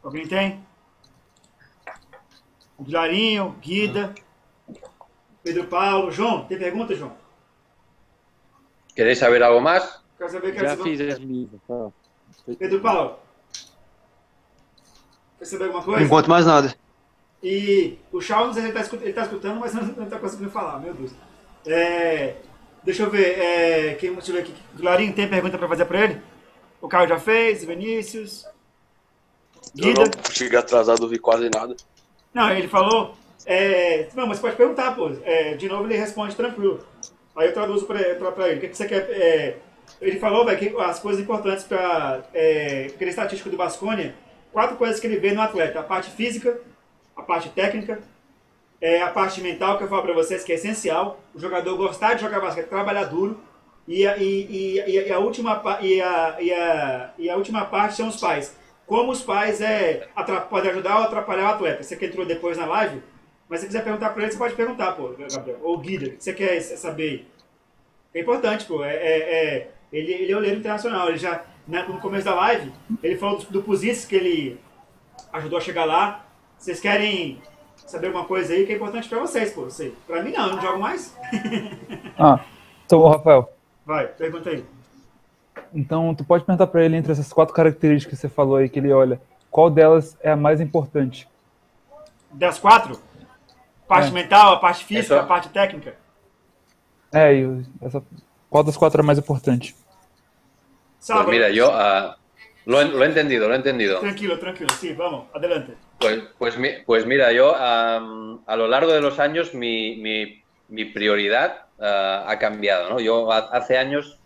Alguém tem? O Vilarinho, Guida, Pedro Paulo. João, tem pergunta, João? ¿Queréis saber algo más? Quero saber, quero Já saber. fiz as minhas. Tá. Pedro Paulo, quer saber alguma Por coisa? enquanto, mais nada. E o Charles, ele tá escutando, mas não está conseguindo falar, meu Deus. É, deixa eu ver, deixa eu ver aqui. Vilarinho, tem pergunta para fazer para ele? O Caio já fez, Vinícius, Eu Guida. não cheguei atrasado, não vi quase nada. Não, ele falou. Não, mas pode perguntar, pô. De novo ele responde tranquilo. Aí eu traduzo pra ele. O que você quer? Ele falou, velho, que as coisas importantes para aquele estatístico do Basconia, 4 coisas que ele vê no atleta: a parte física, a parte técnica, a parte mental, que eu falo pra vocês que é essencial. O jogador gostar de jogar basquete, trabalhar duro. A última, e a última parte são os pais. Como os pais podem ajudar ou atrapalhar o atleta. Você que entrou depois na live, mas se quiser perguntar para ele, você pode perguntar, pô, Gabriel. Ou Guida, o que você quer saber? É importante, pô. Ele é olheiro internacional. Ele já, no começo da live, ele falou do Puzis, que ele ajudou a chegar lá. Vocês querem saber alguma coisa aí que é importante para vocês, pô? Para mim, não jogo mais. Então, Rafael. Vai, pergunta aí. Então, tu pode perguntar para ele, entre essas 4 características que você falou aí, que ele olha, qual delas é a mais importante? Das 4? Parte mental, a parte física, Isso. a parte técnica? Qual das 4 é mais importante? Pues mira, yo lo he entendido, lo he entendido. Tranquilo, sí, vamos, adelante. Pues mira, yo a lo largo de los años mi prioridad ha cambiado, ¿no? Yo hace años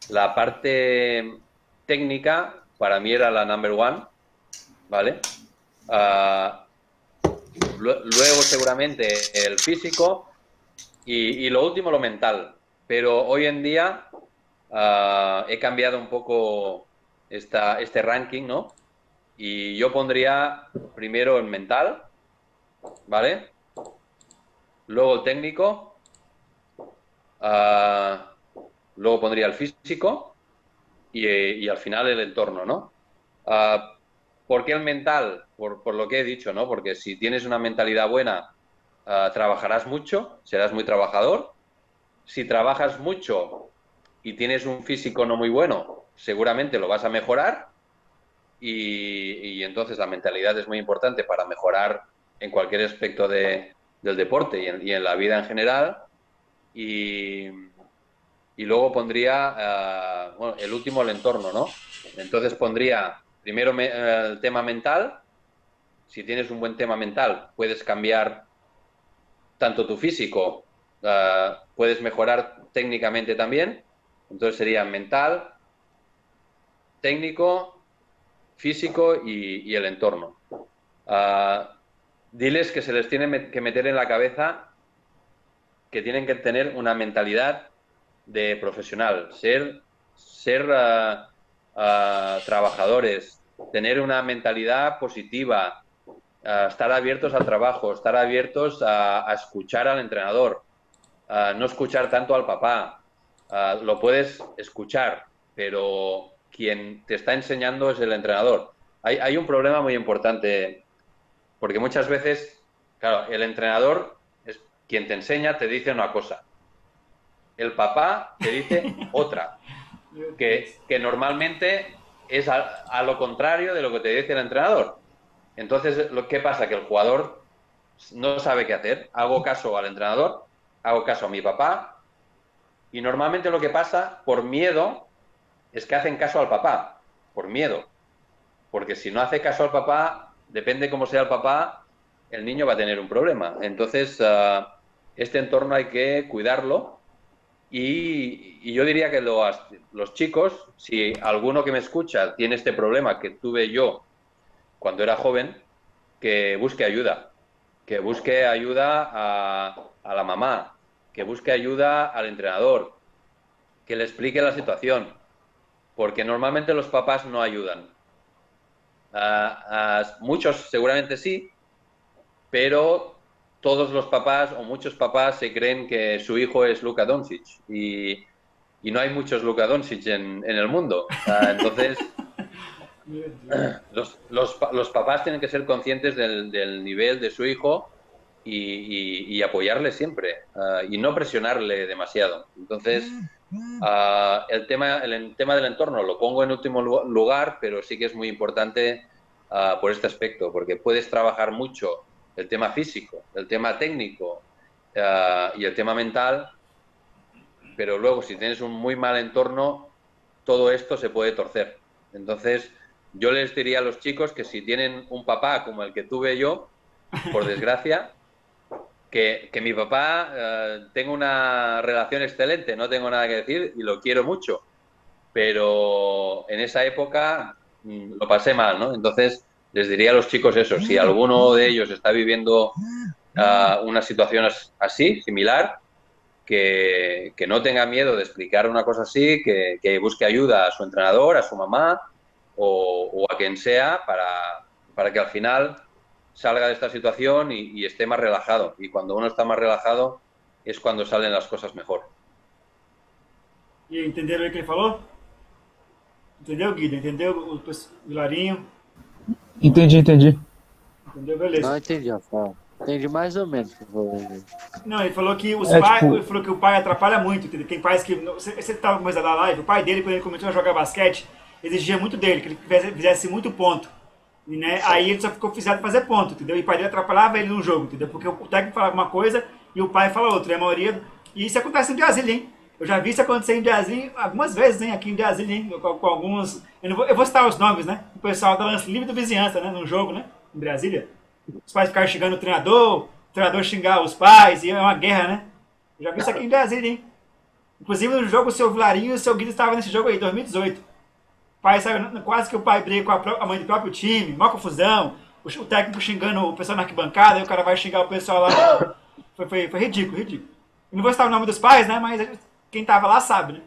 la parte técnica para mí era la number one, ¿vale? Luego seguramente el físico y lo último lo mental. Pero hoy en día he cambiado un poco este ranking, ¿no? Y yo pondría primero el mental, ¿vale? Luego el técnico, luego pondría el físico y al final el entorno, ¿no? ¿Por qué el mental? Por lo que he dicho, ¿no? Porque si tienes una mentalidad buena, trabajarás mucho, serás muy trabajador. Si trabajas mucho y tienes un físico no muy bueno, seguramente lo vas a mejorar y entonces la mentalidad es muy importante para mejorar en cualquier aspecto del deporte y en la vida en general. Y luego pondría, bueno, el último, el entorno, ¿no? Entonces pondría primero el tema mental. Si tienes un buen tema mental, puedes cambiar tanto tu físico, puedes mejorar técnicamente también. Entonces sería mental, técnico, físico y el entorno. Diles que se les tiene que meter en la cabeza que tienen que tener una mentalidad de profesional, ser trabajadores, tener una mentalidad positiva, estar abiertos al trabajo, estar abiertos a escuchar al entrenador, no escuchar tanto al papá. Lo puedes escuchar, pero quien te está enseñando es el entrenador. Hay un problema muy importante, porque muchas veces, claro, el entrenador es quien te enseña, te dice una cosa. El papá te dice otra, que normalmente es a lo contrario de lo que te dice el entrenador. Entonces, ¿qué pasa? Que el jugador no sabe qué hacer. Hago caso al entrenador, hago caso a mi papá, y normalmente lo que pasa, por miedo, es que hacen caso al papá, por miedo. Porque si no hace caso al papá, depende cómo sea el papá, el niño va a tener un problema. Entonces, este entorno hay que cuidarlo. Y yo diría que los chicos, si alguno que me escucha tiene este problema que tuve yo cuando era joven, que busque ayuda. Que busque ayuda a la mamá, que busque ayuda al entrenador, que le explique la situación, porque normalmente los papás no ayudan. Muchos seguramente sí, pero todos los papás o muchos papás se creen que su hijo es Luka Doncic y no hay muchos Luka Doncic en el mundo. Entonces, Los papás tienen que ser conscientes del nivel de su hijo y apoyarle siempre y no presionarle demasiado. Entonces, el tema del entorno lo pongo en último lugar, pero sí que es muy importante por este aspecto, porque puedes trabajar mucho el tema físico, el tema técnico y el tema mental, pero luego si tienes un muy mal entorno, todo esto se puede torcer. Entonces, yo les diría a los chicos que si tienen un papá como el que tuve yo, por desgracia, que mi papá tengo una relación excelente, no tengo nada que decir y lo quiero mucho, pero en esa época lo pasé mal, ¿no? Entonces, les diría a los chicos eso, si alguno de ellos está viviendo una situación así, similar, que no tenga miedo de explicar una cosa así, que busque ayuda a su entrenador, a su mamá o a quien sea para que al final salga de esta situación y esté más relajado. Y cuando uno está más relajado es cuando salen las cosas mejor. E entenderam o que ele falou? Entendeu, Guida? Entendeu o Vilarinho? Entendi. Entendeu? Não Beleza. entendi a fala. Entendi mais ou menos. Não, ele falou que os É, pais, tipo- ele falou que o pai atrapalha muito, entendeu? Tem pais que. Você tava começando a live, o pai dele, quando ele começou a jogar basquete, exigia muito dele, que ele fizesse muito ponto. E, né, aí ele só ficou oficiado de fazer ponto, entendeu? E o pai dele atrapalhava ele no jogo, entendeu? Porque o técnico falava uma coisa e o pai fala outra. E a maioria. E isso acontece em Brasília, hein? Eu já vi isso acontecer em Brasília algumas vezes, hein? Aqui em Brasília, hein? Com alguns. Eu vou citar os nomes, né? O pessoal da lance livre do vizinhança, né? No jogo, né? Em Brasília. Os pais ficaram xingando o treinador xingar os pais, e é uma guerra, né? Eu já vi isso aqui em Brasília, hein? Inclusive no jogo o seu Vilarinho e o seu Guido estavam nesse jogo aí, 2018. O pai saiu, quase que o pai briga com a mãe do próprio time, maior confusão, o técnico xingando o pessoal na arquibancada, aí o cara vai xingar o pessoal lá. Foi ridículo, ridículo. Eu não vou citar o nome dos pais, né? Mas quem tava lá sabe, né?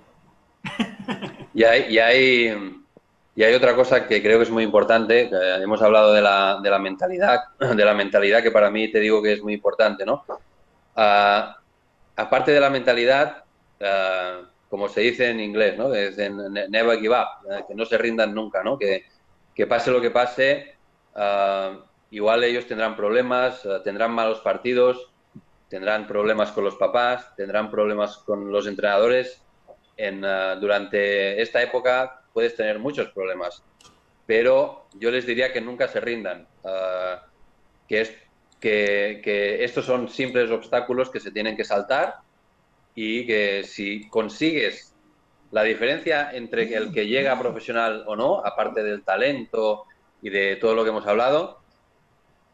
Y hay otra cosa que creo que es muy importante. Hemos hablado de la mentalidad que para mí te digo que es muy importante, ¿no? Aparte de la mentalidad, como se dice en inglés, ¿no? Es never give up, que no se rindan nunca, ¿no? Que pase lo que pase, igual ellos tendrán problemas, tendrán malos partidos, tendrán problemas con los papás, tendrán problemas con los entrenadores. Durante esta época puedes tener muchos problemas, pero yo les diría que nunca se rindan, que estos son simples obstáculos que se tienen que saltar y que si consigues la diferencia entre el que llega a profesional o no, aparte del talento y de todo lo que hemos hablado,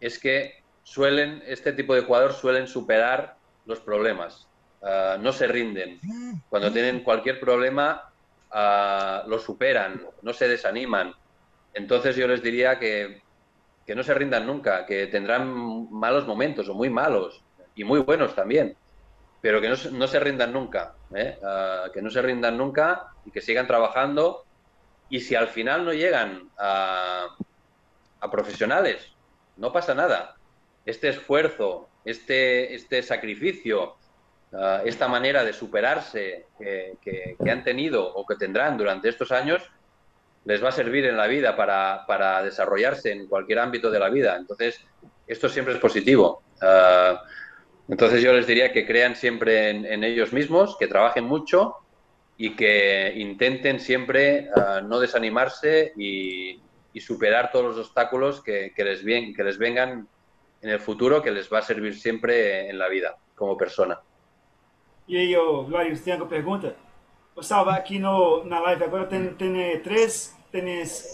es que este tipo de jugadores suelen superar los problemas. No se rinden. Cuando tienen cualquier problema, lo superan, no se desaniman. Entonces yo les diría que no se rindan nunca, que tendrán malos momentos o muy malos y muy buenos también, pero que no se rindan nunca, que no se rindan nunca y que sigan trabajando. Y si al final no llegan a profesionales, no pasa nada. Este esfuerzo, este sacrificio, esta manera de superarse que han tenido o que tendrán durante estos años, les va a servir en la vida para desarrollarse en cualquier ámbito de la vida. Entonces, esto siempre es positivo. Entonces yo les diría que crean siempre en ellos mismos, que trabajen mucho y que intenten siempre no desanimarse y superar todos los obstáculos que les vengan en el futuro, que les va a servir siempre en la vida como persona. E aí, Glória, você tem alguma pergunta? Vou salvar aqui na live agora, tem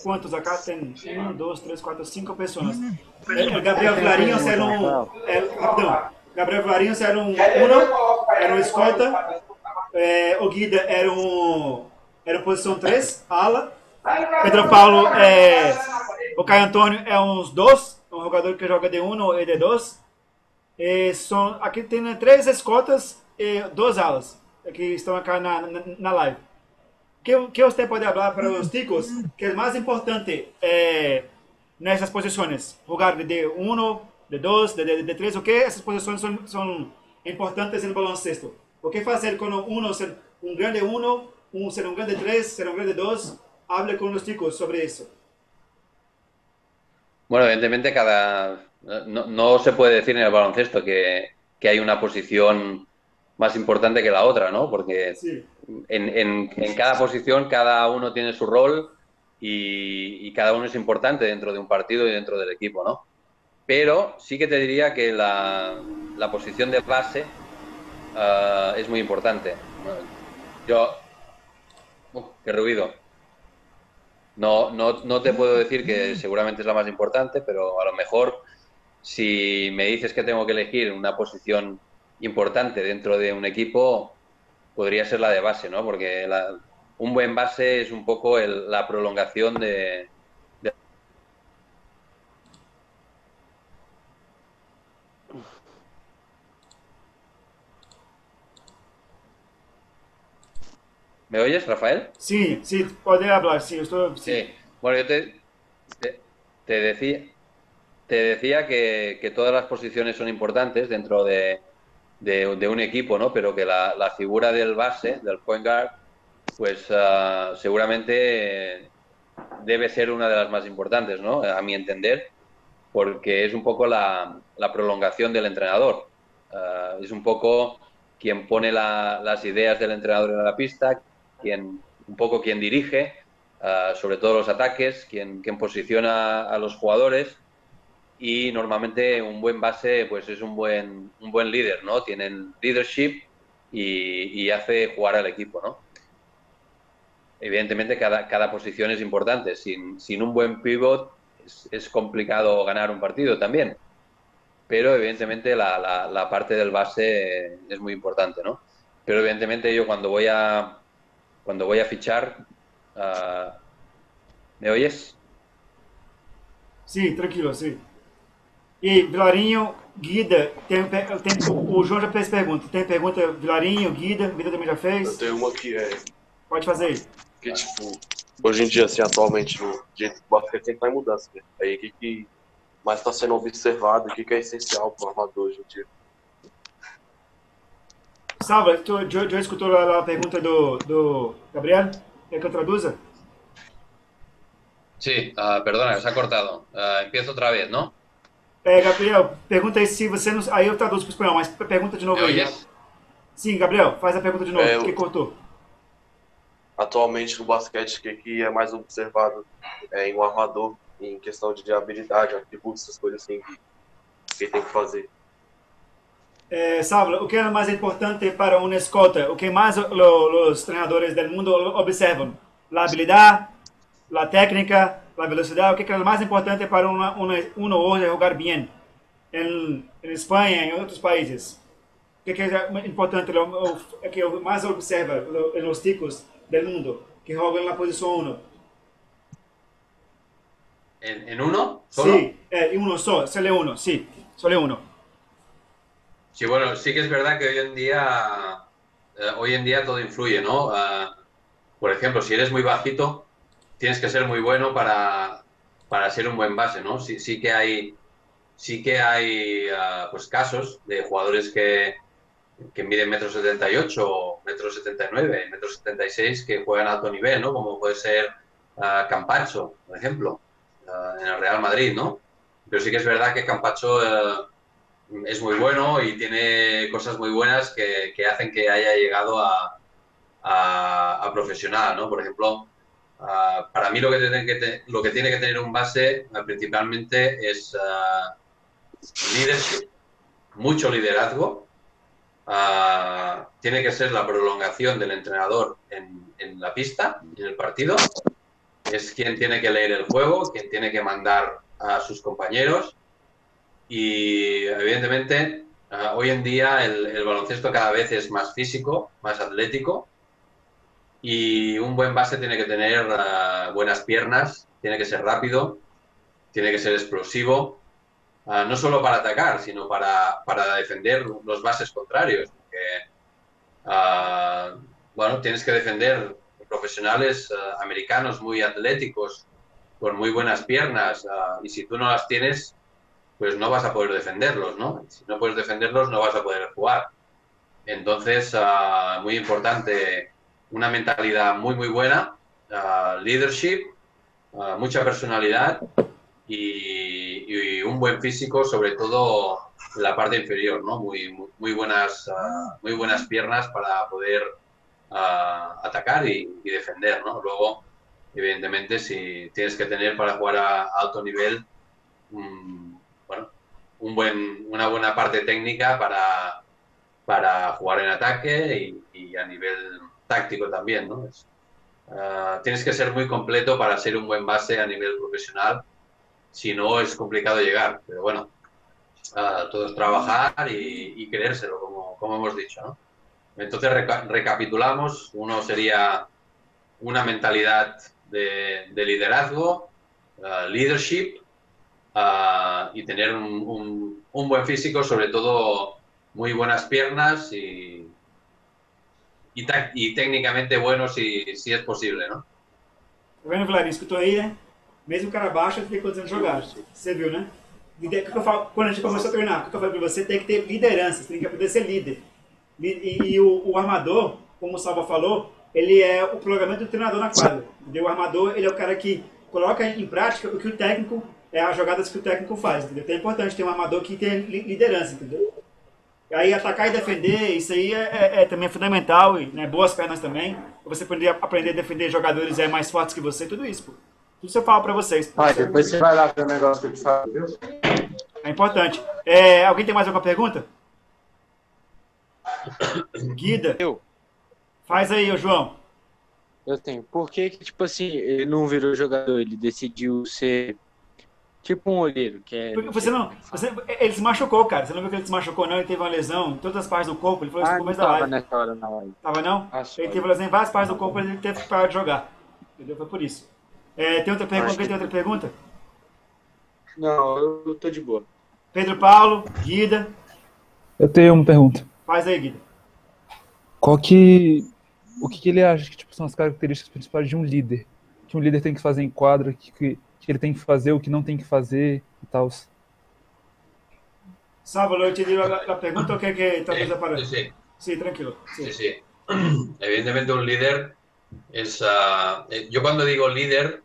quantos acá? Tem 1, 2, 3, 4, 5 pessoas. Gabriel Vilarinho rapidão. Gabriel Vilarinho era um escolta. O Guida era posição 3, ala. Pedro Paulo, o Caio Antônio é uns 2, um jogador que joga D1 ou D2. Aqui tem 3 escoltas e 2 alas que estão aqui na live. Que você pode falar para os chicos que o mais importante nessas posições? Jogar de D1, D2, D3, o que essas posições são importantes no baloncesto? O que fazer quando ser grande 1, ser grande 3, ser grande 2? Hable com os chicos sobre isso. Bueno, evidentemente no se puede decir en el baloncesto que hay una posición más importante que la otra, ¿no? Porque Sí. en cada posición cada uno tiene su rol y cada uno es importante dentro de un partido y dentro del equipo, ¿no? Pero sí que te diría que la posición de base es muy importante. Yo, qué ruido. No te puedo decir que seguramente es la más importante, pero a lo mejor si me dices que tengo que elegir una posición importante dentro de un equipo, podría ser la de base, ¿no? Porque un buen base es un poco la prolongación de... ¿Me oyes, Rafael? Sí, sí, puede hablar, sí, estoy, sí. Sí. Bueno, te, te decía, te decía que todas las posiciones son importantes dentro de un equipo, ¿no? Pero que la figura del base, del point guard, pues seguramente debe ser una de las más importantes, ¿no? A mi entender, porque es un poco la prolongación del entrenador. Es un poco quien pone las ideas del entrenador en la pista, un poco quien dirige, sobre todo los ataques, quien posiciona a los jugadores y normalmente un buen base pues es un buen líder, ¿no? Tienen leadership y hace jugar al equipo, ¿no? Evidentemente cada posición es importante. Sin un buen pivot es complicado ganar un partido también. Pero evidentemente la parte del base es muy importante, ¿no? Pero evidentemente yo cuando voy a fichar, uh, ¿me oyes? Sim, tranquilo, sim. E Vilarinho, Guida, o João já fez pergunta. Tem pergunta, Vilarinho, Guida também já Eu fez? tenho uma Pode fazer aí. que tipo, hoje em dia, assim, atualmente, no jeito do basquete sempre tá em mudança, né? Aí o que mais está sendo observado, o que é essencial para o armador hoje em dia? Salva, tu já escutou a pergunta do Gabriel? Quer que eu traduza? Sí, perdona, se ha cortado. Empiezo otra vez, ¿no? Gabriel, pergunta aí se você não. Aí eu traduzo para o espanhol, mas pergunta de ¿Me novo aí. oyes? Sim, Gabriel, faz a pergunta de novo, É, porque cortou. Atualmente no basquete, o que é mais observado em um armador, em questão de habilidade, atributos, essas coisas assim, que tem que fazer. Salva, o que é mais importante para um escolta? O que mais os treinadores do mundo observam? A habilidade, a técnica, a velocidade. O que é mais importante para um hoje jogar bem em Espanha e em outros países? O que é importante, o que mais observa nos ticos do mundo que jogam na posição 1? ¿En uno solo? Sí, uno solo uno, sí, solo uno. Sí, bueno, sí que es verdad que hoy en día todo influye, ¿no? Por ejemplo, si eres muy bajito, tienes que ser muy bueno para ser un buen base, ¿no? Sí que hay pues casos de jugadores que miden 1,78 m, 1,79 m, 1,76 m, que juegan a alto nivel, ¿no? Como puede ser Campacho, por ejemplo, en el Real Madrid, ¿no? Pero sí que es verdad que Campacho es muy bueno y tiene cosas muy buenas que hacen que haya llegado a profesional, ¿no? Por ejemplo, para mí lo que tiene que tener un base principalmente es leadership, mucho liderazgo. Tiene que ser la prolongación del entrenador en la pista, en el partido. Es quien tiene que leer el juego, quien tiene que mandar a sus compañeros. Y evidentemente, hoy en día el baloncesto cada vez es más físico, más atlético. Y un buen base tiene que tener buenas piernas, tiene que ser rápido, tiene que ser explosivo. No solo para atacar, sino para defender los bases contrarios. Porque, bueno, tienes que defender profesionales americanos muy atléticos, con muy buenas piernas, y si tú no las tienes, pues no vas a poder defenderlos, ¿no? Si no puedes defenderlos, no vas a poder jugar. Entonces, muy importante, una mentalidad muy, muy buena, leadership, mucha personalidad y un buen físico, sobre todo en la parte inferior, ¿no? Muy buenas piernas para poder atacar y defender, ¿no? Luego, evidentemente, si tienes que tener para jugar a alto nivel, bueno, una buena parte técnica para jugar en ataque y a nivel táctico también, ¿no? Tienes que ser muy completo para ser un buen base a nivel profesional, si no es complicado llegar, pero bueno, todo es trabajar y creérselo, como hemos dicho, ¿no? Entonces recapitulamos, uno sería una mentalidad de liderazgo, leadership, y tener un buen físico, sobre todo muy buenas piernas y técnicamente bueno si es posible, ¿no? Tá vendo, Vlad? Escutou aí, né? Mesmo o cara baixo, ele tem condição de jogar. Você viu, né? O que eu falo, quando a gente começou a treinar, o que eu falei pra você, tem que ter liderança, você tem que aprender a ser líder. E o armador, como o Salva falou, ele é o prolongamento do treinador na quadra. Entendeu? O armador, ele é o cara que coloca em prática o que o técnico, as jogadas que o técnico faz. Entendeu? Então é importante ter um armador que tenha liderança, entendeu? Aí atacar e defender, isso aí é também fundamental, e né, boas pernas também. Você poder aprender a defender jogadores mais fortes que você, tudo isso, pô. Tudo isso eu falo pra vocês. Ah, depois você vai lá ver o negócio que eu te falo, viu? É importante. Alguém tem mais alguma pergunta? Guida? Eu Faz aí, ô João. tenho. Por que, tipo assim, ele não virou jogador? Ele decidiu ser tipo um olheiro, que é. Porque ele se machucou, cara. Você não viu que ele se machucou, não? Ele teve uma lesão em todas as partes do corpo. Ele falou isso no não começo da tava live. nessa hora na live. Tava não? Ah, só. Ele teve lesão em várias partes do corpo, ele teve que parar de jogar. Entendeu? Foi por isso. Tem outra pergunta? Alguém tem outra pergunta? Não, eu tô de boa. Pedro Paulo, Guida. Eu tenho uma pergunta. Faz aí, Guida. O que ele acha que tipo, são as características principais de um líder? Que um líder tem que fazer em quadra, que ele tem que fazer, o que não tem que fazer e tal. Salvo, eu te digo a pergunta ou quer que talvez apareça? Sí. Sí, tranquilo. Sí. Sí. Evidentemente un líder es... yo cuando digo líder,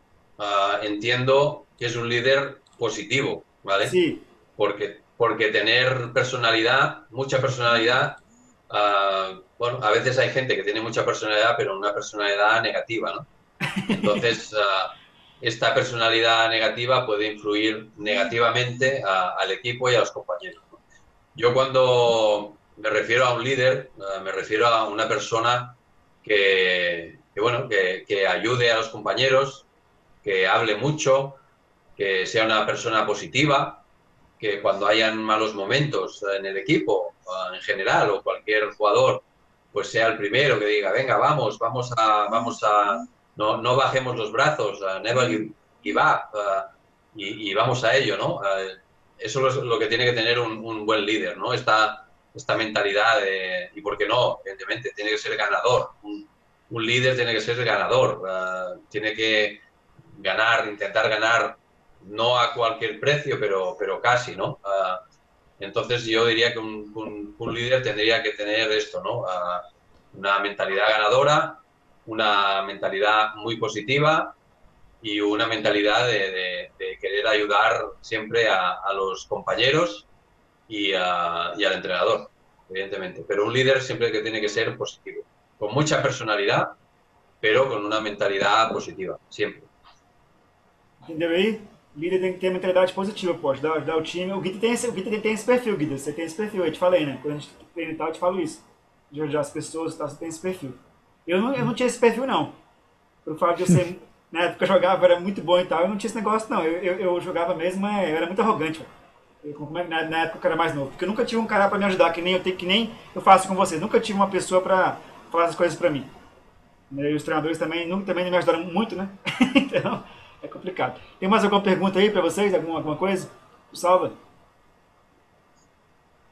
entiendo que es un líder positivo, ¿vale? Sí. Porque tener personalidad, mucha personalidad, bueno, a veces hay gente que tiene mucha personalidad, pero una personalidad negativa, ¿no? Entonces, esta personalidad negativa puede influir negativamente al equipo y a los compañeros, ¿no? Yo cuando me refiero a un líder, me refiero a una persona que ayude a los compañeros, que hable mucho, que sea una persona positiva, que cuando hayan malos momentos en el equipo, en general, o cualquier jugador, pues sea el primero que diga, venga, vamos a no bajemos los brazos, never give up, y vamos a ello, ¿no? Eso es lo que tiene que tener un buen líder, ¿no? Esta mentalidad y por qué no, evidentemente, tiene que ser ganador. Un líder tiene que ser ganador, tiene que intentar ganar, no a cualquier precio, pero casi, ¿no? Entonces yo diría que un líder tendría que tener esto, ¿no? Una mentalidad ganadora, una mentalidad muy positiva y una mentalidad de querer ayudar siempre a los compañeros y al entrenador, evidentemente. Pero un líder siempre que tiene que ser positivo, con mucha personalidad, pero con una mentalidad positiva, siempre. Entendeu aí? O líder tem que ter mentalidade positiva, pô, ajudar o time. O Guida tem esse perfil, Guida. Você tem esse perfil, eu te falei, né? Quando a gente treina e tal, eu te falo isso. De ajudar as pessoas e tal, você tem esse perfil. Eu não tinha esse perfil, não. Por fato de eu ser, na época eu jogava, era muito bom e tal, eu não tinha esse negócio, não. Eu jogava mesmo, eu era muito arrogante, velho. Na época que eu era mais novo. Porque eu nunca tive um cara pra me ajudar, que nem eu faço com vocês. Nunca tive uma pessoa pra falar as coisas pra mim. E os treinadores também não me ajudaram muito, né? Então, é complicado. Tem mais alguma pergunta aí pra vocês? Alguma coisa? Salva?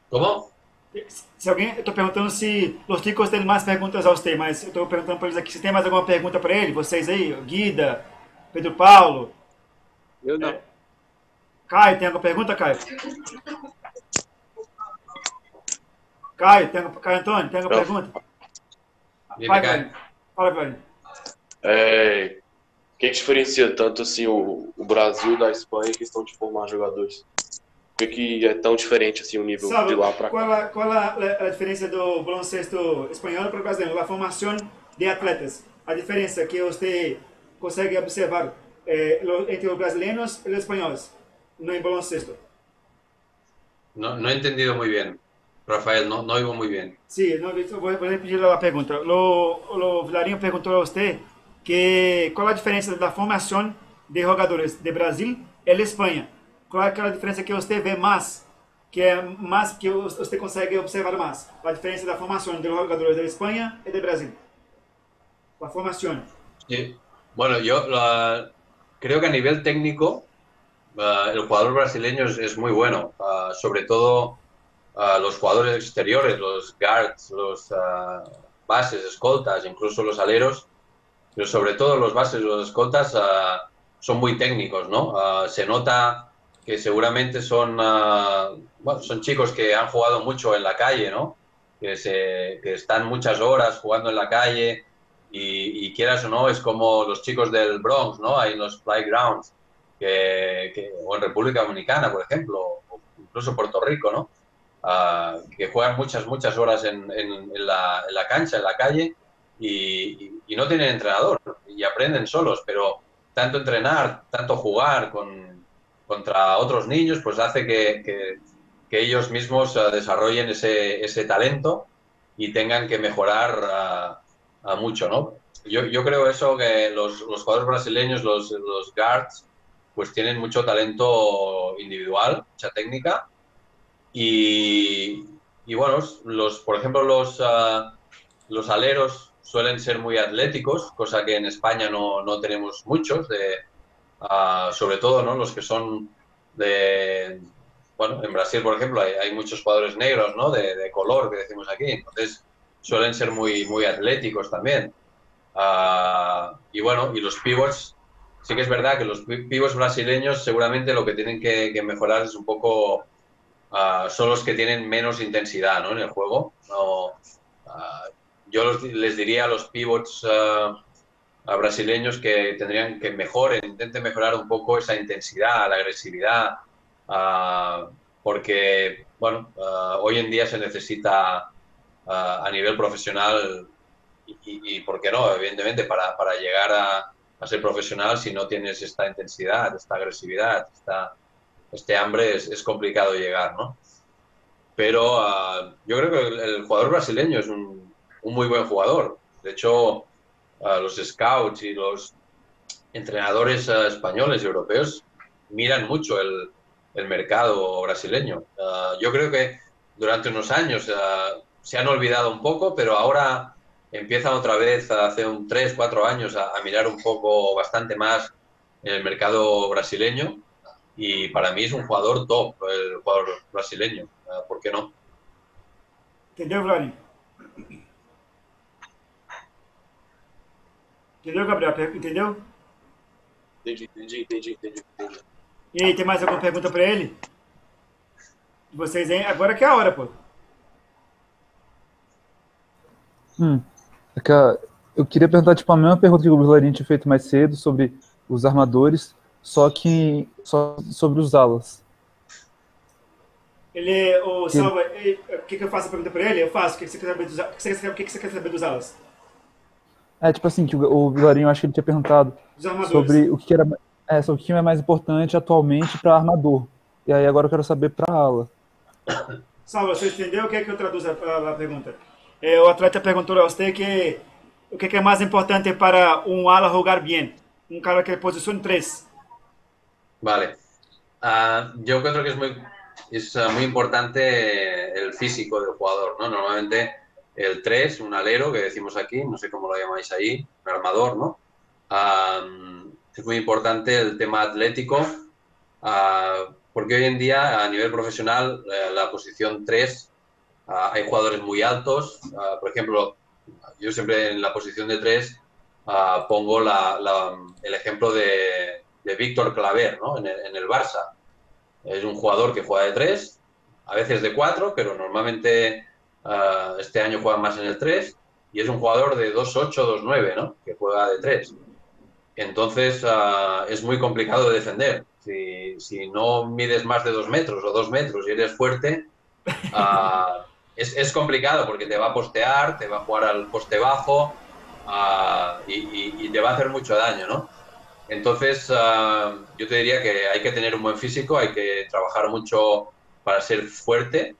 ¿Cómo? Se alguém, eu tô perguntando se os chicos têm mais perguntas a você, mas eu tô perguntando pra eles aqui se tem mais alguma pergunta pra ele, vocês aí, Guida, Pedro Paulo. Eu não. Caio, tem alguma pergunta, Caio? Caio Antônio, tem alguma pergunta? Dime, Vai, Caio. Caio. Fala, velho. que diferencia tanto assim o Brasil da Espanha em questão de formar jogadores? Por que é tão diferente assim o nível de Sabe lá para cá? qual a diferença do baloncesto espanhol para o brasileiro? A formação de atletas. A diferença que você consegue observar entre os brasileiros e os espanhóis no baloncesto. No, no he entendido muy bien, Rafael, no, no oigo muy bien. Sí, no, voy a repetir la pregunta. Lo Vilarinho perguntou a você que qual a diferença da formação de jogadores de Brasil e de Espanha. Qual é aquela diferença que você vê mais, que é mais que você consegue observar mais? A diferença da formação de jogadores de Espanha e de Brasil. La formación. Sí. Bueno, creo que a nivel técnico el jugador brasileño es muy bueno, sobre todo los jugadores exteriores, los guards, los bases, escoltas, incluso los aleros, pero sobre todo los bases, los escoltas son muy técnicos, ¿no? Se nota que seguramente bueno, son chicos que han jugado mucho en la calle, ¿no? Que están muchas horas jugando en la calle y quieras o no, es como los chicos del Bronx, ¿no? Ahí en los playgrounds, o en República Dominicana, por ejemplo, o incluso Puerto Rico, ¿no? Que juegan muchas horas en la cancha, en la calle, y no tienen entrenador, y aprenden solos, pero tanto entrenar, tanto jugar contra otros niños, pues hace que ellos mismos desarrollen ese talento y tengan que mejorar mucho, ¿no? Yo creo eso, que los jugadores brasileños, los guards, pues tienen mucho talento individual, mucha técnica, y bueno, por ejemplo, los aleros suelen ser muy atléticos, cosa que en España no tenemos muchos, sobre todo, ¿no? Los que son bueno, en Brasil, por ejemplo, hay muchos jugadores negros, ¿no? De color, que decimos aquí, entonces suelen ser muy atléticos también. Y bueno, y los pivots, sí que es verdad que los pivots brasileños seguramente lo que tienen que mejorar es un poco, son los que tienen menos intensidad, ¿no? En el juego. Yo les diría a los pivots brasileños que tendrían que intenten mejorar un poco esa intensidad, la agresividad, porque, bueno, hoy en día se necesita a nivel profesional y ¿por qué no? Evidentemente, para llegar a ser profesional, si no tienes esta intensidad, esta agresividad, este hambre, es complicado llegar, ¿no? Pero yo creo que el jugador brasileño es un muy buen jugador. De hecho, los scouts y los entrenadores españoles y europeos miran mucho el mercado brasileño. Yo creo que durante unos años se han olvidado un poco, pero ahora empiezan otra vez, hace 3, 4 años, a mirar un poco bastante más el mercado brasileño, y para mí es un jugador top, el jugador brasileño. ¿Por qué no? ¿Entendeu, Vlad? Entendeu, Gabriel? Entendeu? Entendi. E aí, tem mais alguma pergunta para ele? De vocês, hein? Agora que é a hora, pô. Eu queria perguntar tipo, a mesma pergunta que o Vilarinho tinha feito mais cedo sobre os armadores, só sobre os alas. Salva, o que eu faço a pergunta para ele? Eu faço. O que você quer saber dos alas? O que você quer saber dos alas? Tipo assim, que o Vilarinho, acho que ele tinha perguntado sobre o que era, sobre o que é mais importante atualmente para armador. E aí agora eu quero saber para ala. Salva, você entendeu? O que é que eu traduzo a pergunta? O atleta perguntou a você o que é mais importante para um ala jogar bem. Um cara que posiciona 3. Vale. Yo creo que es muy importante el físico del jugador, ¿no? Normalmente el 3, un alero, que decimos aquí, no sé cómo lo llamáis ahí, un armador, ¿no? Es muy importante el tema atlético, porque hoy en día, a nivel profesional, la posición 3, hay jugadores muy altos. Por ejemplo, yo siempre en la posición de 3 pongo el ejemplo de Víctor Claver, ¿no? En el Barça. Es un jugador que juega de 3, a veces de 4, pero normalmente este año juega más en el 3, y es un jugador de 2'8", 2'9", ¿no? Que juega de 3. Entonces es muy complicado de defender. Si no mides más de 2 metros o 2 metros y eres fuerte, es complicado porque te va a postear, te va a jugar al poste bajo y te va a hacer mucho daño, ¿no? Entonces, yo te diría que hay que tener un buen físico, hay que trabajar mucho para ser fuerte,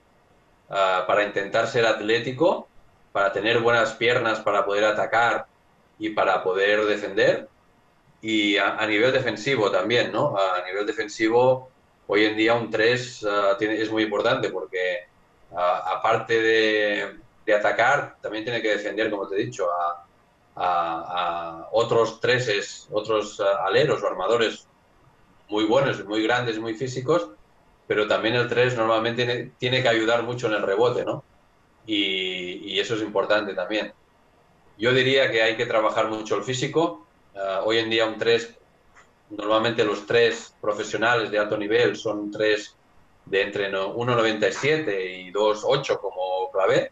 para intentar ser atlético, para tener buenas piernas para poder atacar y para poder defender. Y a nivel defensivo también, ¿no? A nivel defensivo, hoy en día un 3 es muy importante porque aparte de atacar, también tiene que defender, como te he dicho, a otros treses, otros aleros o armadores muy buenos, muy grandes, muy físicos, pero también el 3 normalmente tiene que ayudar mucho en el rebote, ¿no? Y eso es importante también. Yo diría que hay que trabajar mucho el físico. Hoy en día un 3, normalmente los 3 profesionales de alto nivel son 3 de entre 1,97 y 2,8 como Clavé.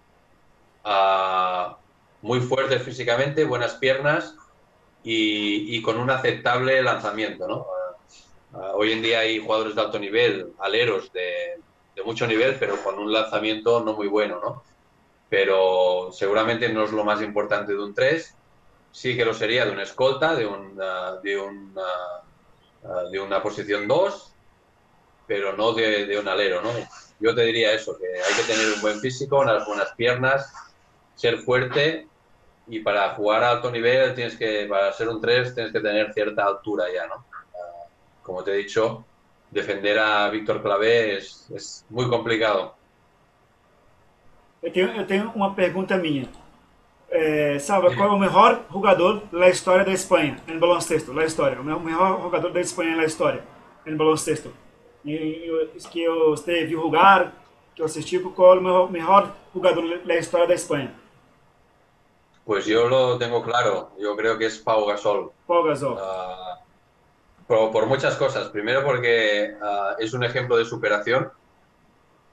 Muy fuertes físicamente, buenas piernas y con un aceptable lanzamiento, ¿no? Hoy en día hay jugadores de alto nivel, aleros de mucho nivel, pero con un lanzamiento no muy bueno, ¿no? Pero seguramente no es lo más importante de un 3, sí que lo sería de un escolta, de una posición 2, pero no de un alero, ¿no? Yo te diría eso, que hay que tener un buen físico, unas buenas piernas, ser fuerte, y para jugar a alto nivel para ser un 3 tienes que tener cierta altura ya, ¿no? Como te he dicho, defender a Víctor Clavé es muy complicado. Eu tenho uma pergunta minha. Salva, qual é o melhor jogador da história da Espanha em baloncesto? Da história. O melhor jogador da Espanha na história em baloncesto. Que você viu jogar, que eu assisti, qual é o melhor jogador da história da Espanha? Pues yo lo tengo claro, yo creo que es Pau Gasol. Paul Gasol. Por muchas cosas. Primero porque es un ejemplo de superación,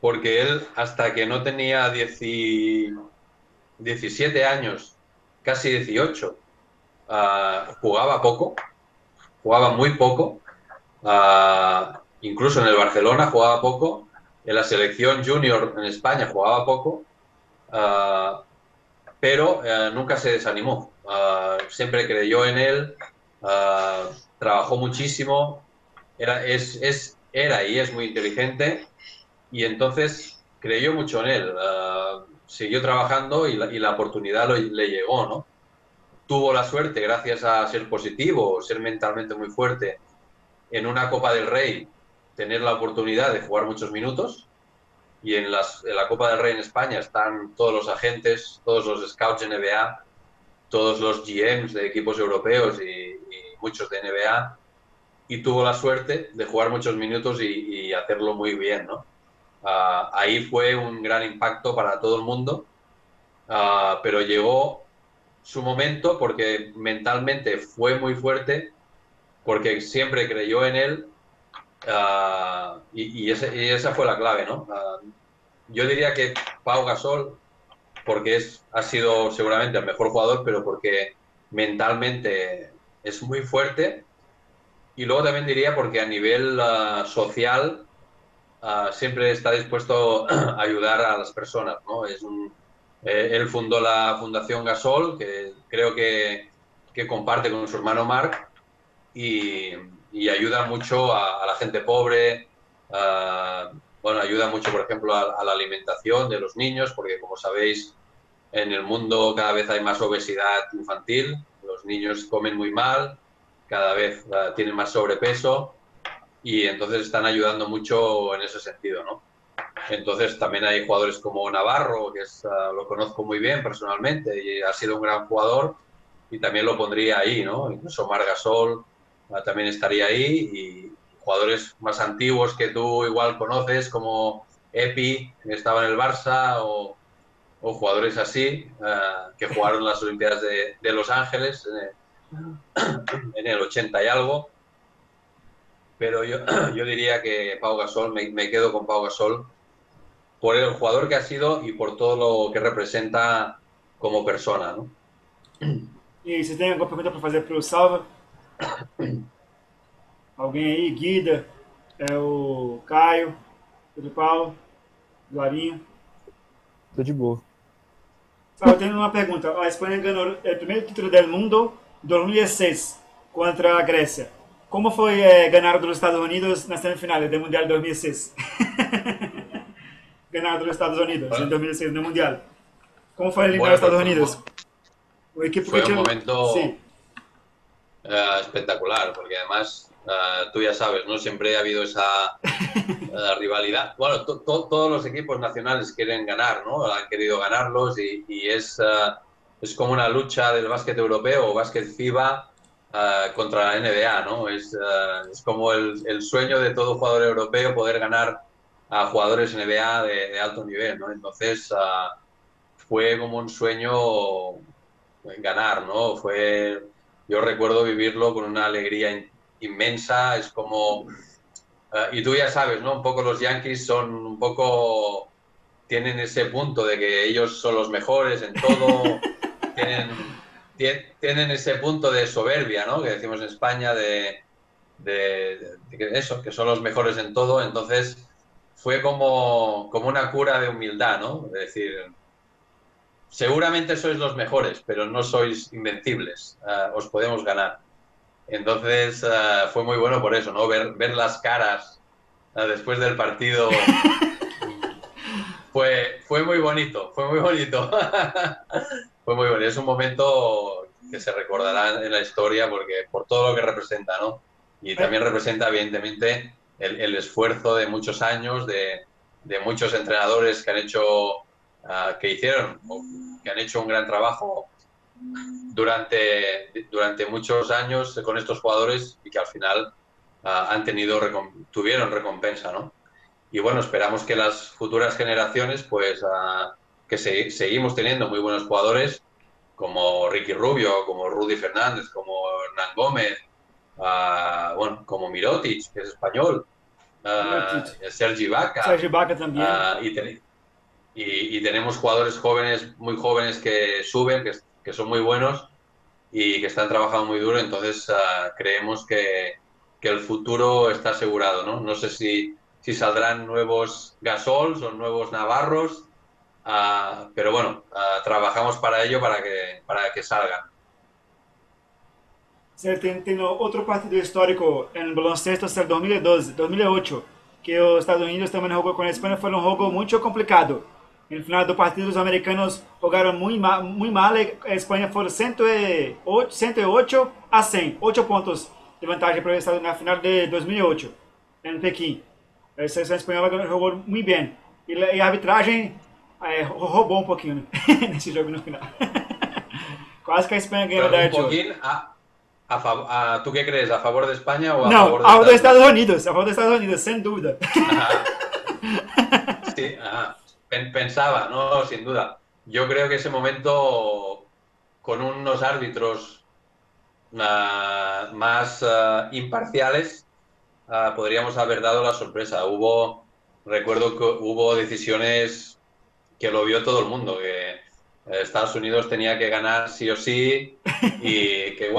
porque él hasta que no tenía 17 años, casi 18, jugaba poco, jugaba muy poco, incluso en el Barcelona jugaba poco, en la selección junior en España jugaba poco, pero nunca se desanimó. Siempre creyó en él, trabajó muchísimo, era y es muy inteligente, y entonces creyó mucho en él. Siguió trabajando y la oportunidad le llegó, ¿no? Tuvo la suerte, gracias a ser positivo, ser mentalmente muy fuerte, en una Copa del Rey, tener la oportunidad de jugar muchos minutos. Y en la Copa del Rey en España están todos los agentes, todos los scouts de NBA, todos los GMs de equipos europeos y muchos de NBA. Y tuvo la suerte de jugar muchos minutos y hacerlo muy bien, ¿no? Ahí fue un gran impacto para todo el mundo, pero llegó su momento porque mentalmente fue muy fuerte, porque siempre creyó en él, y esa fue la clave, ¿no? Yo diría que Pau Gasol, porque ha sido seguramente el mejor jugador, pero porque mentalmente es muy fuerte, y luego también diría porque a nivel social siempre está dispuesto a ayudar a las personas, ¿no? Él fundó la Fundación Gasol, que creo que comparte con su hermano Marc, y ayuda mucho a la gente pobre. Bueno, ayuda mucho, por ejemplo, a la alimentación de los niños, porque como sabéis, en el mundo cada vez hay más obesidad infantil, los niños comen muy mal, cada vez tienen más sobrepeso, y entonces están ayudando mucho en ese sentido, ¿no? Entonces también hay jugadores como Navarro, que lo conozco muy bien personalmente y ha sido un gran jugador, y también lo pondría ahí, ¿no? Incluso Marc Gasol también estaría ahí, y jugadores más antiguos que tú igual conoces, como Epi, que estaba en el Barça, o jugadores así, que jugaron las Olimpiadas de Los Ángeles en el 80 y algo. Pero yo diría que Pau Gasol, me quedo con Pau Gasol por el jugador que ha sido y por todo lo que representa como persona, ¿no? E você tem alguma pergunta para fazer para o Salva? Alguém aí? Guida, o Caio, Pedro Paulo, Larinha. Tô de boa. Eu tenho uma pergunta. A Espanha ganhou o primeiro título do mundo em 2006 contra a Grécia. Como foi ganhar dos Estados Unidos na semifinal do Mundial de 2006? Ganhar dos Estados Unidos em 2006 no Mundial. Como foi eliminar Bueno, os Estados pues Unidos? O equipo fue que un tinha... momento Sim. espectacular, porque además tú ya sabes, ¿no? Siempre ha habido esa rivalidad. Bueno, todos los equipos nacionales quieren ganar, ¿no? Han querido ganarlos y es como una lucha del básquet europeo o básquet FIBA contra la NBA, ¿no? Es como el sueño de todo jugador europeo poder ganar a jugadores NBA de alto nivel, ¿no? Entonces fue como un sueño ganar, ¿no? Yo recuerdo vivirlo con una alegría inmensa, es como... y tú ya sabes, ¿no? Un poco los Yankees son un poco... Tienen ese punto de que ellos son los mejores en todo, tienen ese punto de soberbia, ¿no? Que decimos en España de que eso, que son los mejores en todo, entonces fue como una cura de humildad, ¿no? Es decir, seguramente sois los mejores, pero no sois invencibles, os podemos ganar. Entonces fue muy bueno por eso, ¿no? Ver las caras después del partido fue muy bonito, fue muy bonito. Fue muy bonito, es un momento que se recordará en la historia porque por todo lo que representa, ¿no? Y también representa, evidentemente, el esfuerzo de muchos años, de muchos entrenadores que han hecho, que han hecho un gran trabajo durante muchos años con estos jugadores y que al final tuvieron recompensa, ¿no? Y bueno, esperamos que las futuras generaciones, pues, que seguimos teniendo muy buenos jugadores, como Ricky Rubio, como Rudy Fernández, como Hernán Gómez, bueno, como Mirotic, que es español, Sergi Vaca, Sergi Vaca también. y tenemos jugadores jóvenes, muy jóvenes que suben, que son muy buenos y que están trabajando muy duro, entonces creemos que el futuro está asegurado, ¿no? No sé si saldrán nuevos Gasols o nuevos Navarros, pero bueno, trabajamos para ello, para que salgan. Tem outro partido histórico no baloncesto, é 2012, 2008, que os Estados Unidos também jogou com a Espanha, foi um jogo muito complicado. No final do partido, os americanos jogaram muito mal, a Espanha foi 108 a 100, 8 pontos de vantagem para os Estados Unidos na final de 2008, em Pequim. A seleção espanhola jogou muito bem. E a arbitragem roubou um pouquinho, né? Nesse jogo no final. Quase que a Espanha ganhou a un poquín, ¿tú qué crees? ¿A favor de España o a Não, favor de a favor dos Estados Unidos. A favor dos Estados Unidos, sem dúvida. Sí, pensaba, ¿no? Sin duda. Yo creo que ese momento, con unos árbitros más imparciales, podríamos haber dado la sorpresa. Recuerdo que hubo decisiones que lo vio todo el mundo, que Estados Unidos tenía que ganar sí o sí y que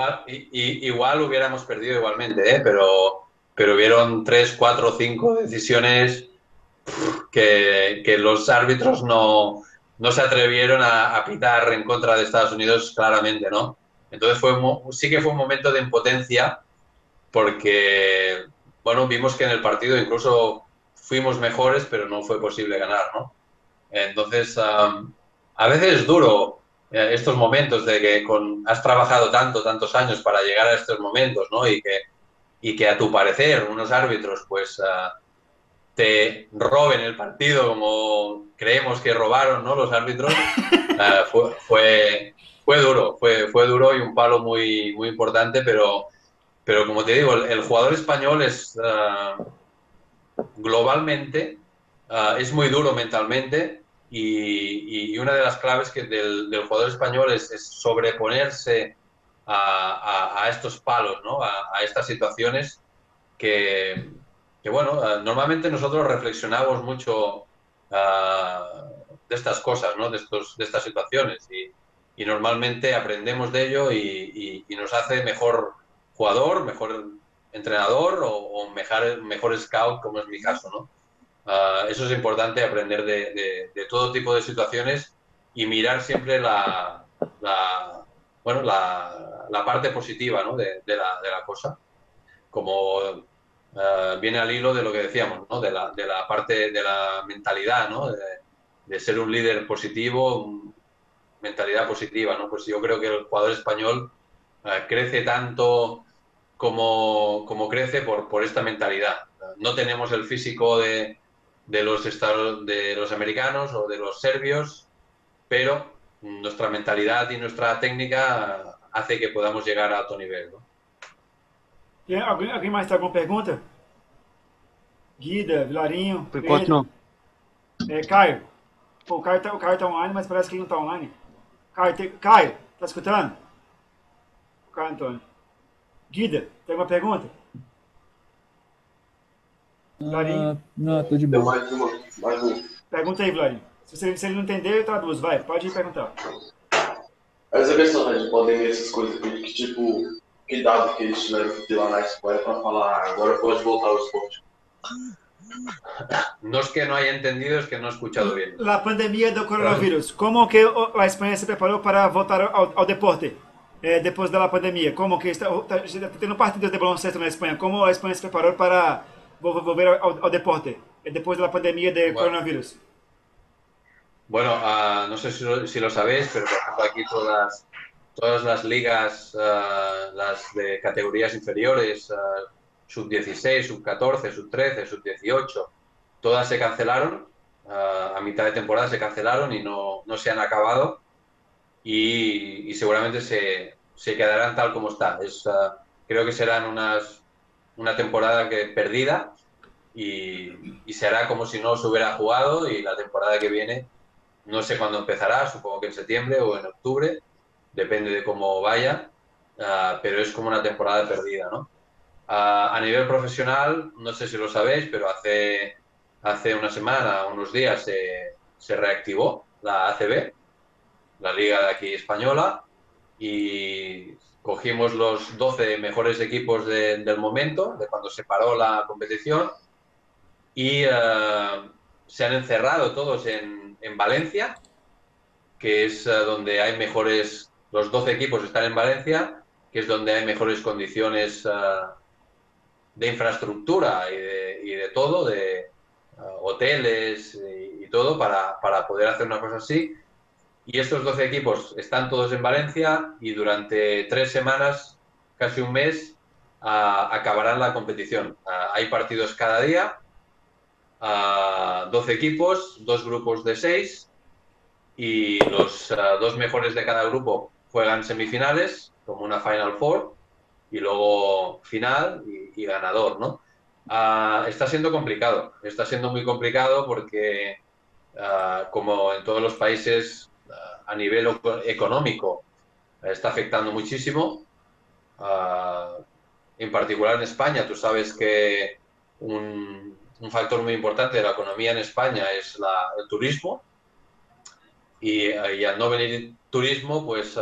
igual hubiéramos perdido igualmente, pero hubieron 3, 4, 5 decisiones que los árbitros no se atrevieron a pitar en contra de Estados Unidos claramente, ¿no? Entonces sí que fue un momento de impotencia porque, bueno, vimos que en el partido incluso fuimos mejores, pero no fue posible ganar, ¿no? Entonces, a veces es duro estos momentos de que has trabajado tantos años para llegar a estos momentos, ¿no? Y que a tu parecer unos árbitros, pues, te roben el partido como creemos que robaron, ¿no? Los árbitros. Fue duro, fue duro y un palo muy, muy importante, pero como te digo, el jugador español es globalmente es muy duro mentalmente y una de las claves del jugador español es sobreponerse a estos palos, ¿no? A estas situaciones que bueno, normalmente nosotros reflexionamos mucho de estas cosas, ¿no? De estas situaciones y normalmente aprendemos de ello y nos hace mejor jugador, mejor entrenador o mejor scout, como es mi caso, ¿no? Eso es importante, aprender de todo tipo de situaciones y mirar siempre la parte positiva, ¿no? de la cosa. Como viene al hilo de lo que decíamos, ¿no? de la parte de la mentalidad, ¿no? de ser un líder positivo, mentalidad positiva, ¿no? Pues yo creo que el jugador español crece tanto como crece por esta mentalidad. No tenemos el físico de los americanos o de los serbios, pero nuestra mentalidad y nuestra técnica hace que podamos llegar a alto nivel, ¿no? Alguém mais tem alguma pergunta? Guida, Vilarinho, Por enquanto Pedro, não. Caio. Pô, o Caio tá online, mas parece que ele não tá online. Caio, tá escutando? Caio Antônio. Guida, tem alguma pergunta? Vilarinho, Não, tô de Tem boa. mais um. pergunta aí, Vilarinho. Se ele não entender, eu traduzo. Vai, pode ir perguntar. Essa questão, né, de pandemia, essas coisas, que tipo, que dado que eles tiveram que ter lá na Espanha pra falar, agora pode voltar ao esporte. No es que no haya entendido, es que no he escuchado bien. La pandemia do coronavírus, como que a Espanha se preparou para voltar ao deporte depois da pandemia? Como que está tendo partidos de baloncesto na Espanha? Como a Espanha se preparou para volver ao deporte depois da pandemia de coronavírus? Bueno, no sé si lo sabéis, pero por ejemplo aquí todas las ligas, las de categorías inferiores, sub-16, sub-14, sub-13, sub-18, todas se cancelaron, a mitad de temporada se cancelaron y no se han acabado y seguramente se quedarán tal como está. Creo que serán una temporada perdida y se hará como si no se hubiera jugado y la temporada que viene no sé cuándo empezará, supongo que en septiembre o en octubre, depende de cómo vaya, pero es como una temporada perdida, ¿no? A nivel profesional, no sé si lo sabéis, pero hace una semana, unos días, se reactivó la ACB, la liga de aquí española, y cogimos los 12 mejores equipos del momento, de cuando se paró la competición, y se han encerrado todos en Valencia, que es donde hay mejores, los 12 equipos están en Valencia, que es donde hay mejores condiciones de infraestructura y de todo, de hoteles y todo, para poder hacer una cosa así. Y estos 12 equipos están todos en Valencia y durante 3 semanas, casi un mes, acabarán la competición. Hay partidos cada día, 12 equipos, 2 grupos de 6 y los 2 mejores de cada grupo juegan semifinales, como una Final Four, y luego final y ganador, ¿no? Está siendo complicado, está siendo muy complicado porque, como en todos los países, a nivel económico está afectando muchísimo. En particular en España, tú sabes que un factor muy importante de la economía en España es el turismo y al no venir turismo, pues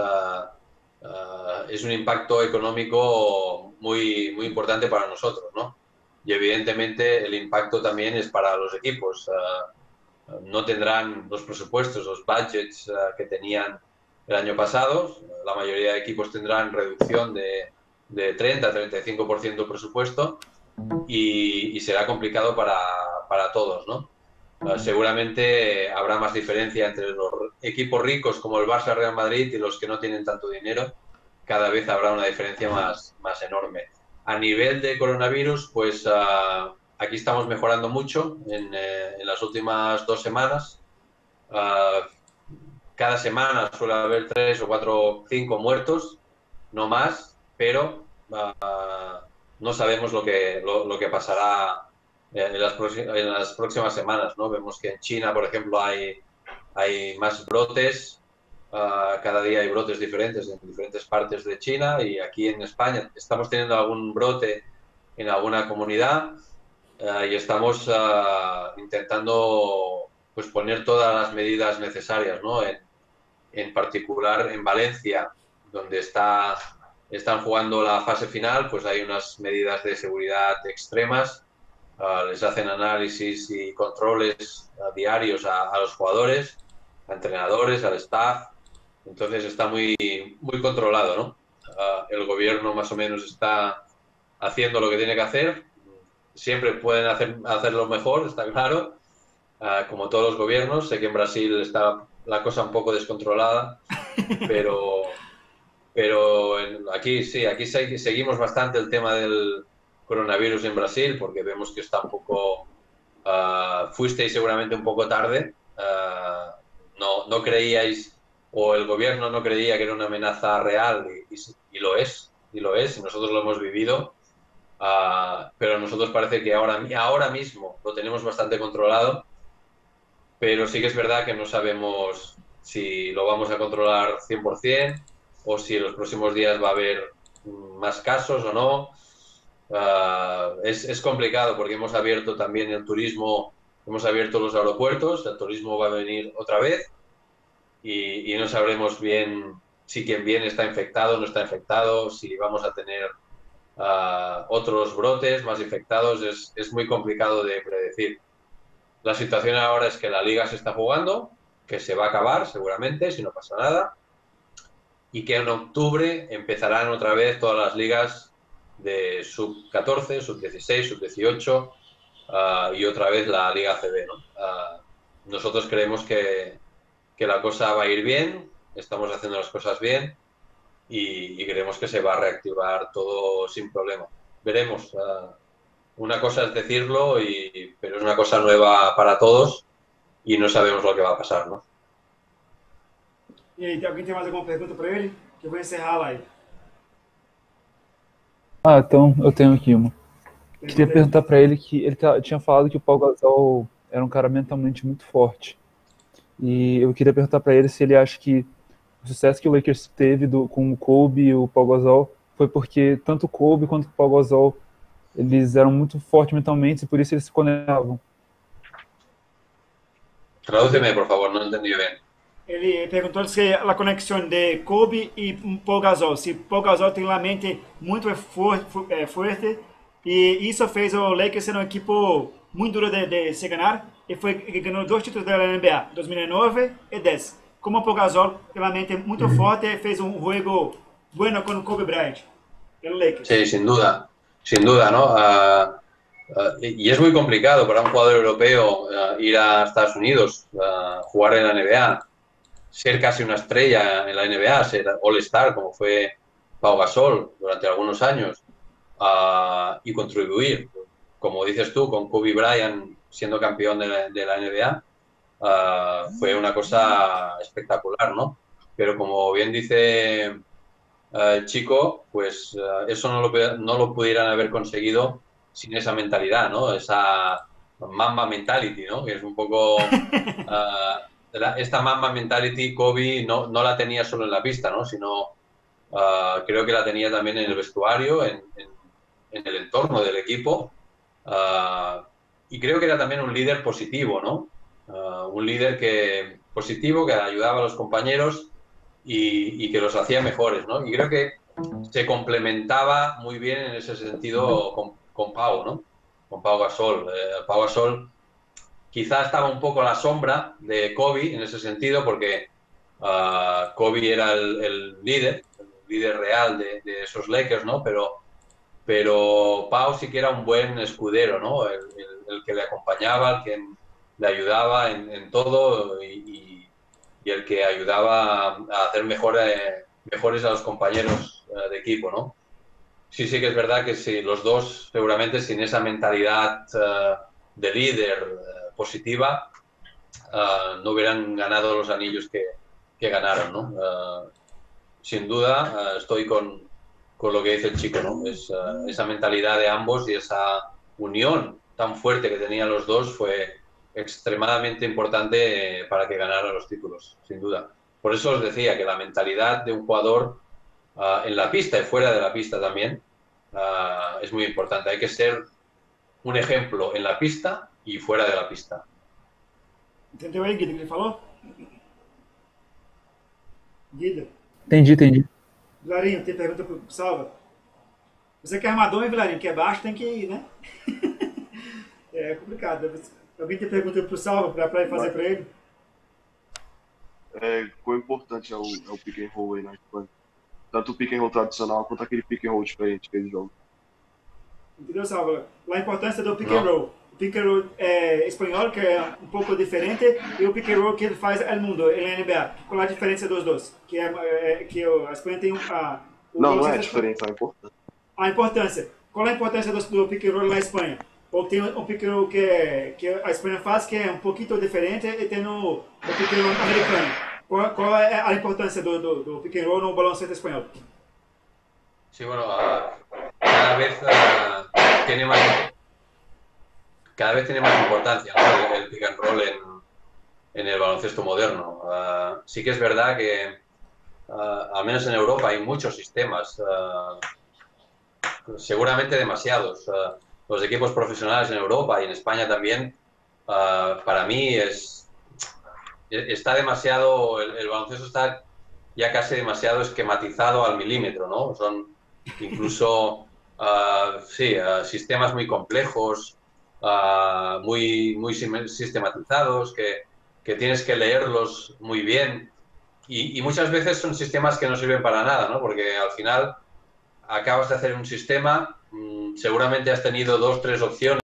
es un impacto económico muy, muy importante para nosotros, ¿no? Y evidentemente el impacto también es para los equipos. No tendrán los presupuestos, los budgets que tenían el año pasado. La mayoría de equipos tendrán reducción de 30-35% presupuesto y será complicado para todos, ¿no? Seguramente habrá más diferencia entre los equipos ricos como el Barça, Real Madrid y los que no tienen tanto dinero. Cada vez habrá una diferencia más enorme. A nivel de coronavirus, pues aquí estamos mejorando mucho en las últimas 2 semanas. Cada semana suele haber 3 o 4 o 5 muertos, no más, pero no sabemos lo que pasará en las próximas semanas, ¿no? Vemos que en China, por ejemplo, hay más brotes. Cada día hay brotes diferentes en diferentes partes de China y aquí en España estamos teniendo algún brote en alguna comunidad y estamos intentando pues poner todas las medidas necesarias, ¿no? En particular en Valencia, donde está están jugando la fase final, pues hay unas medidas de seguridad extremas. Les hacen análisis y controles diarios a los jugadores, a entrenadores, al staff. Entonces está muy, muy controlado, ¿no? El gobierno más o menos está haciendo lo que tiene que hacer. Siempre pueden hacerlo mejor, está claro, como todos los gobiernos. Sé que en Brasil está la cosa un poco descontrolada, pero aquí sí, aquí seguimos bastante el tema del coronavirus en Brasil, porque vemos que está un poco... fuisteis seguramente un poco tarde, no creíais, o el gobierno no creía que era una amenaza real, y lo es, y nosotros lo hemos vivido. Pero nosotros parece que ahora mismo lo tenemos bastante controlado, pero sí que es verdad que no sabemos si lo vamos a controlar 100% o si en los próximos días va a haber más casos o no. Es complicado porque hemos abierto también el turismo, hemos abierto los aeropuertos, el turismo va a venir otra vez y no sabremos bien si quien viene está infectado o no está infectado, si vamos a tener otros brotes más infectados. Es muy complicado de predecir. La situación ahora es que la liga se está jugando, que se va a acabar seguramente si no pasa nada, y que en octubre empezarán otra vez todas las ligas de sub-14, sub-16, sub-18 y otra vez la Liga ACB, ¿no? Nosotros creemos que la cosa va a ir bien, estamos haciendo las cosas bien y creemos que se va a reactivar todo sin problema. Veremos. Una cosa es decirlo, pero es una cosa nueva para todos y no sabemos lo que va a pasar, ¿no? E aí, alguém tem mais alguma pergunta para ele? Que eu vou encerrar a live. Então eu tenho aqui uma. Queria Pergunta aí. perguntar pra ele que ele tinha falado que o Pau Gasol era um cara mentalmente muito forte. E eu queria perguntar pra ele se ele acha que o sucesso que o Lakers teve com o Kobe e o Pau Gasol foi porque tanto o Kobe quanto o Pau Gasol eles eram muito fortes mentalmente e por isso eles se conectavam. Tradúceme, por favor, no entendí bien. Ele perguntou se a conexão de Kobe e Paul Gasol, se Paul Gasol tem uma mente muito forte e isso fez o Lakers ser um equipo muito duro de se ganhar e ganhou 2 títulos da NBA, 2009 e 10. Como o Paul Gasol tem uma mente muito forte, fez um jogo bueno com o Kobe Bryant en Lakers. Sí, sin duda, ¿no? Y es muy complicado para un jugador europeo ir a Estados Unidos, jugar en la NBA, ser casi una estrella en la NBA, ser All-Star como fue Pau Gasol durante algunos años y contribuir, como dices tú, con Kobe Bryant siendo campeón de la NBA, fue una cosa espectacular, ¿no? Pero como bien dice el chico, pues eso no lo pudieran haber conseguido sin esa mentalidad, ¿no? Esa Mamba mentality, ¿no? Que es un poco... esta Mamba mentality Kobe no la tenía solo en la pista, ¿no? Sino creo que la tenía también en el vestuario, en el entorno del equipo. Y creo que era también un líder positivo, ¿no? Un líder positivo que ayudaba a los compañeros y que los hacía mejores, ¿no? Y creo que se complementaba muy bien en ese sentido con Pau, ¿no? Con Pau Gasol. Pau Gasol quizá estaba un poco a la sombra de Kobe en ese sentido porque Kobe era el líder real de esos Lakers, ¿no? Pero Pau sí que era un buen escudero, ¿no? El que le acompañaba, el que le ayudaba en todo y el que ayudaba a hacer mejores a los compañeros de equipo, ¿no? Sí que es verdad que sí, los dos seguramente sin esa mentalidad de líder positiva no hubieran ganado los anillos que ganaron, ¿no? Sin duda estoy con lo que dice el chico, ¿no? Esa mentalidad de ambos y esa unión tan fuerte que tenían los dos fue extremadamente importante para que ganaran los títulos, sin duda. Por eso os decía que la mentalidad de un jugador en la pista y fuera de la pista también es muy importante. Hay que ser un ejemplo en la pista y fuera de la pista. Entendeu aí, Guido, o que ele falou? Guido? Entendi. Vilarinho, tem pergunta pro Salva? Você que é armador, hein, Vilarinho? Que é baixo, tem que ir, né? É complicado. Alguém tem pergunta pro Salva pra fazer pra ele? Quão importante é o pick and roll aí na Espanha? Tanto o pick and roll tradicional quanto aquele pick and roll diferente que eles jogam. Entendeu, Salva? A importância do pick and roll. O pick and roll espanhol, que é um pouco diferente, e o pick and roll que ele faz no mundo, na NBA. Qual é a diferença dos dois? Que a Espanha tem não é diferente, é importante. A importância. Qual é a importância do pick and roll na Espanha? Ou tem um pick and roll que a Espanha faz que é um pouquinho diferente e tem o pick and roll americano. Qual é a importância do pick and roll no baloncesto espanhol? Sí, bueno, cada vez tiene más importancia, ¿no? el pick and roll en el baloncesto moderno. Sí que es verdad que, al menos en Europa, hay muchos sistemas, seguramente demasiados. Los equipos profesionales en Europa y en España también, para mí está demasiado, el baloncesto está ya casi demasiado esquematizado al milímetro, ¿no? Son incluso sistemas muy complejos, muy sistematizados, que tienes que leerlos muy bien, y muchas veces son sistemas que no sirven para nada, ¿no? Porque al final acabas de hacer un sistema, seguramente has tenido 2 o 3 opciones